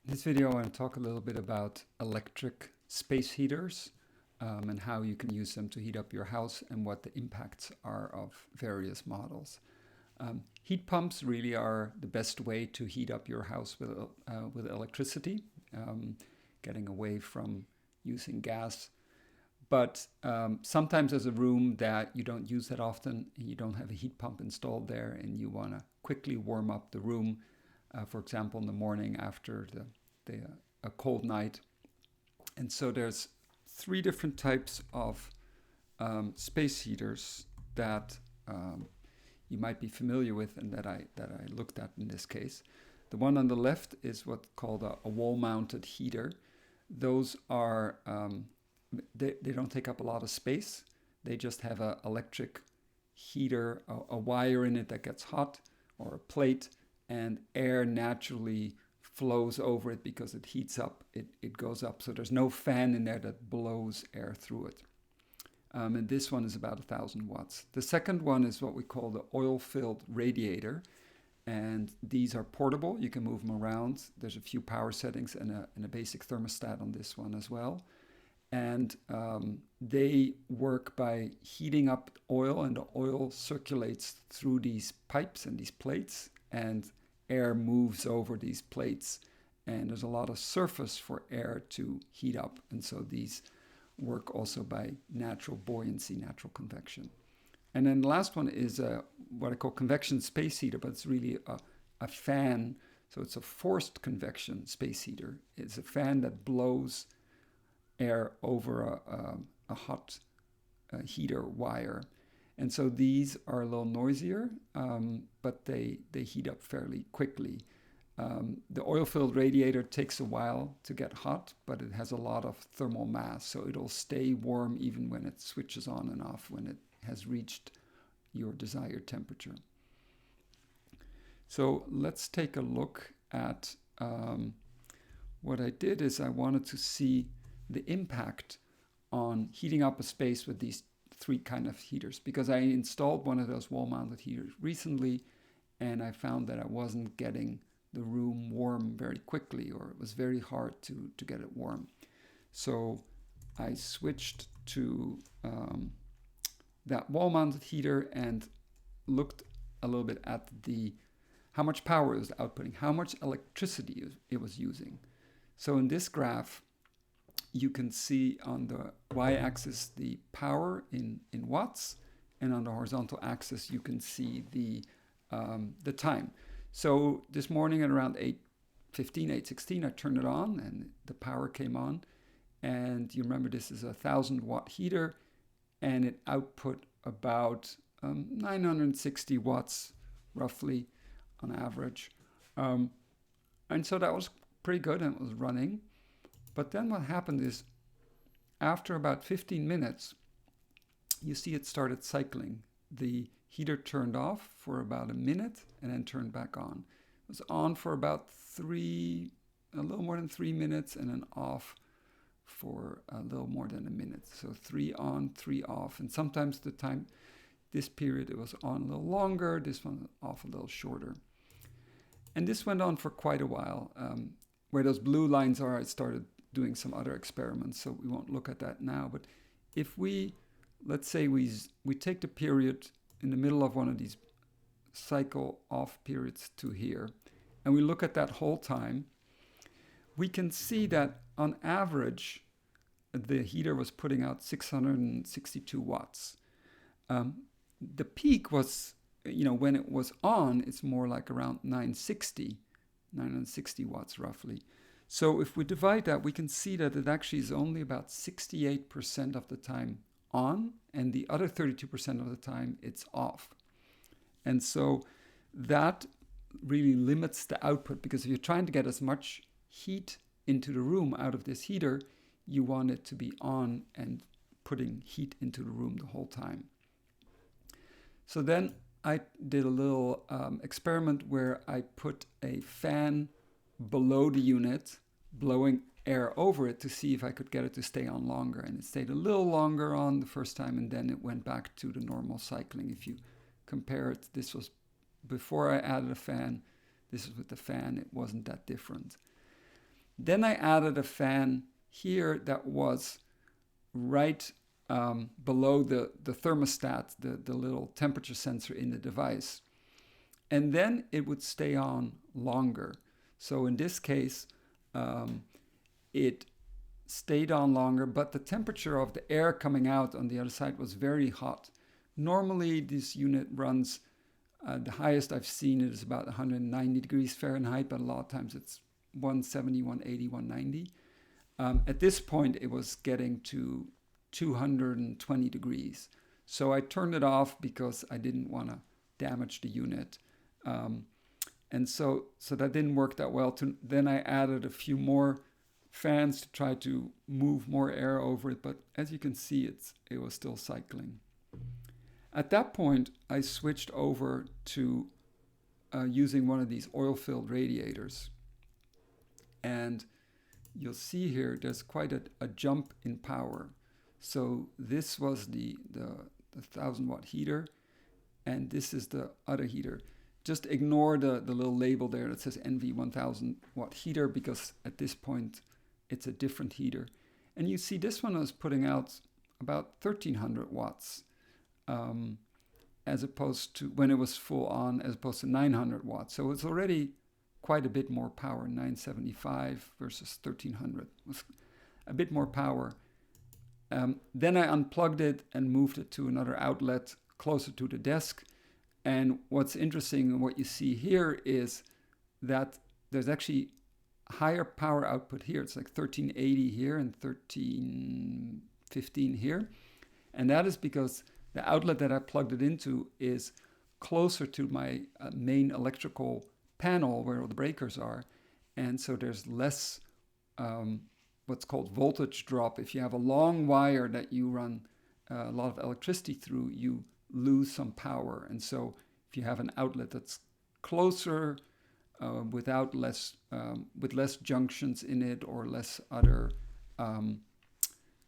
In this video, I want to talk a little bit about electric space heaters and how you can use them to heat up your house and what the impacts are of various models. Heat pumps really are the best way to heat up your house with electricity, getting away from using gas. But sometimes there's a room that you don't use that often, and you don't have a heat pump installed there, and you want to quickly warm up the room, for example, in the morning after a cold night. And so there's three different types of space heaters that you might be familiar with and that I looked at in this case. The one on the left is what's called a wall-mounted heater. Those are they don't take up a lot of space. They just have an electric heater, a wire in it that gets hot, or a plate, and air naturally flows over it because it heats up, it goes up. So there's no fan in there that blows air through it. And this one is about 1,000 watts. The second one is what we call the oil-filled radiator. And these are portable. You can move them around. There's a few power settings and a basic thermostat on this one as well. And they work by heating up oil, and the oil circulates through these pipes and these plates, and air moves over these plates. And there's a lot of surface for air to heat up. And so these work also by natural buoyancy, natural convection. And then the last one is what I call convection space heater, but it's really a fan. So it's a forced convection space heater. It's a fan that blows air over a hot heater wire. And so these are a little noisier, but they heat up fairly quickly. The oil-filled radiator takes a while to get hot, but it has a lot of thermal mass, so it'll stay warm even when it switches on and off, when it has reached your desired temperature. So let's take a look at what I did is I wanted to see the impact on heating up a space with these three kind of heaters, because I installed one of those wall-mounted heaters recently, and I found that I wasn't getting the room warm very quickly, or it was very hard to get it warm. So I switched to that wall-mounted heater and looked a little bit at how much power it was outputting, how much electricity it was using. So in this graph, you can see on the y-axis the power in watts, and on the horizontal axis you can see the time. So this morning at around 8:15, 8:16, I turned it on and the power came on. And you remember this is a 1,000 watt heater, and it output about 960 watts roughly on average. And so that was pretty good, and it was running. But then what happened is, after about 15 minutes, you see it started cycling. The heater turned off for about a minute and then turned back on. It was on for about a little more than 3 minutes, and then off for a little more than a minute. So 3 on, 3 off. And sometimes this period it was on a little longer, this one off a little shorter. And this went on for quite a while. Where those blue lines are, I started doing some other experiments, so we won't look at that now. But if let's say we take the period in the middle of one of these cycle off periods to here, and we look at that whole time, we can see that on average, the heater was putting out 662 watts. The peak was, when it was on, it's more like around 960 watts roughly. So if we divide that, we can see that it actually is only about 68% of the time on, and the other 32% of the time it's off. And so that really limits the output, because if you're trying to get as much heat into the room out of this heater, you want it to be on and putting heat into the room the whole time. So then I did a little experiment where I put a fan below the unit, blowing air over it to see if I could get it to stay on longer. And it stayed a little longer on the first time, and then it went back to the normal cycling. If you compare it, this was before I added a fan, this is with the fan, it wasn't that different. Then I added a fan here that was right below the thermostat, the little temperature sensor in the device. And then it would stay on longer. So in this case, it stayed on longer, but the temperature of the air coming out on the other side was very hot. Normally, this unit runs, the highest I've seen it is about 190 degrees Fahrenheit, but a lot of times it's 170, 180, 190. At this point, it was getting to 220 degrees. So I turned it off because I didn't want to damage the unit. And so that didn't work that well. Then I added a few more fans to try to move more air over it. But as you can see, it was still cycling. At that point, I switched over to using one of these oil-filled radiators. And you'll see here, there's quite a jump in power. So this was the 1000-watt heater, and this is the other heater. Just ignore the little label there that says NV 1000-watt heater, because at this point, it's a different heater. And you see this one is putting out about 1300 watts, as opposed to when it was full on, as opposed to 900 watts. So it's already quite a bit more power. 975 versus 1300 it was a bit more power. Then I unplugged it and moved it to another outlet closer to the desk. And what's interesting and what you see here is that there's actually higher power output here. It's like 1380 here and 1315 here. And that is because the outlet that I plugged it into is closer to my main electrical panel where the breakers are. And so there's less what's called voltage drop. If you have a long wire that you run a lot of electricity through, you lose some power. And so if you have an outlet that's closer, with less junctions in it or less other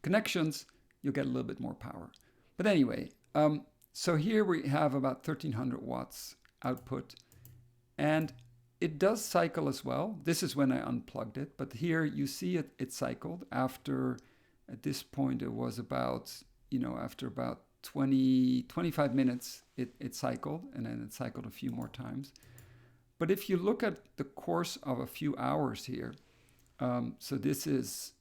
connections, you'll get a little bit more power. But anyway, so here we have about 1300 watts output, and it does cycle as well. This is when I unplugged it, but here you see it cycled after, at this point it was about, after about 25 minutes, it cycled, and then it cycled a few more times. But if you look at the course of a few hours here, so this is,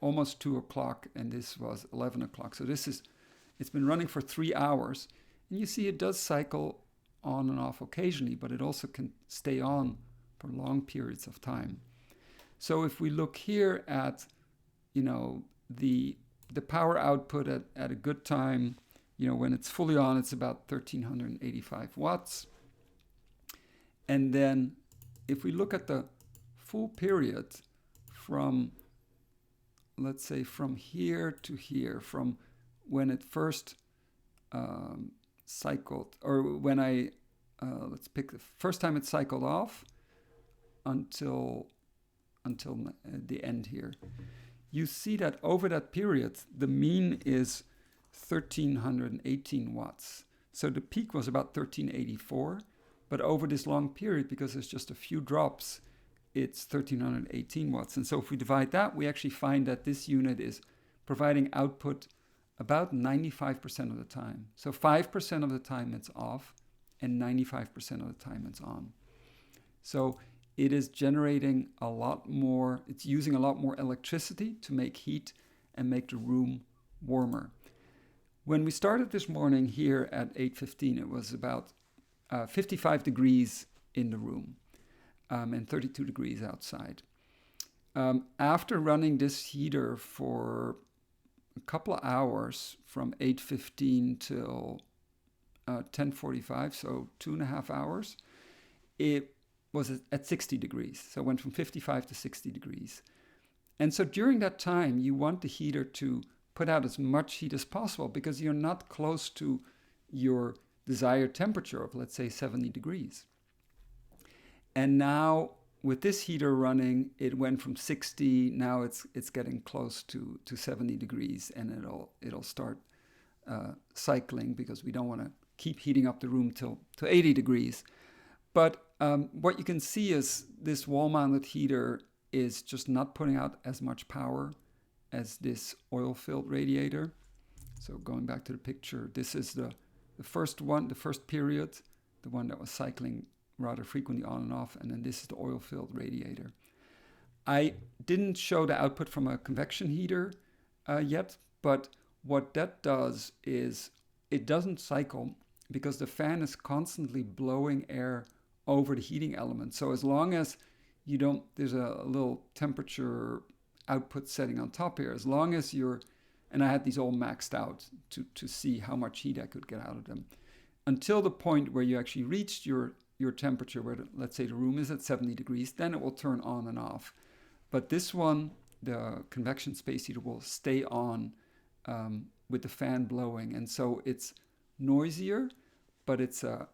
almost 2 o'clock, and this was 11 o'clock. So it's been running for 3 hours. And you see it does cycle on and off occasionally, but it also can stay on for long periods of time. So if we look here at, the power output at a good time, when it's fully on, it's about 1385 watts. And then if we look at the full period from, let's say, from here to here, from when it first cycled, or when let's pick the first time it cycled off until the end here, you see that over that period, the mean is 1318 watts. So the peak was about 1384, but over this long period, because there's just a few drops, it's 1318 watts. And so if we divide that, we actually find that this unit is providing output about 95% of the time. So 5% of the time it's off, and 95% of the time it's on. So it is generating a lot more, it's using a lot more electricity to make heat and make the room warmer. When we started this morning here at 8:15, it was about 55 degrees in the room, and 32 degrees outside. After running this heater for a couple of hours, from 8:15 till 10:45, so 2.5 hours, it was at 60 degrees. So it went from 55 to 60 degrees. And so during that time, you want the heater to put out as much heat as possible, because you're not close to your desired temperature of, let's say, 70 degrees. And now with this heater running, it went from 60, now it's getting close to 70 degrees, and it'll start cycling, because we don't want to keep heating up the room to 80 degrees. But what you can see is this wall-mounted heater is just not putting out as much power as this oil-filled radiator. So going back to the picture, this is the first one, the first period, the one that was cycling rather frequently on and off, and then this is the oil-filled radiator. I didn't show the output from a convection heater yet, but what that does is it doesn't cycle because the fan is constantly blowing air over the heating element. So as long as you don't, there's a little temperature output setting on top here, as long as you're, and I had these all maxed out to see how much heat I could get out of them, until the point where you actually reached your temperature, where let's say the room is at 70 degrees, then it will turn on and off. But this one, the convection space heater, will stay on with the fan blowing, and so it's noisier, but it's a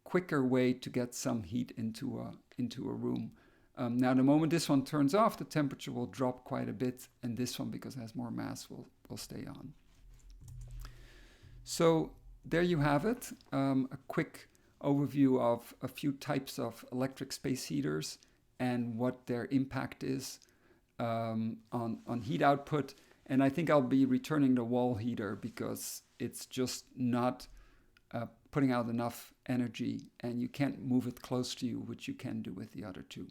quicker way to get some heat into a room. Now, the moment this one turns off, the temperature will drop quite a bit, and this one, because it has more mass, will stay on. So there you have it, a quick overview of a few types of electric space heaters and what their impact is on heat output. And I think I'll be returning the wall heater because it's just not putting out enough energy, and you can't move it close to you, which you can do with the other two.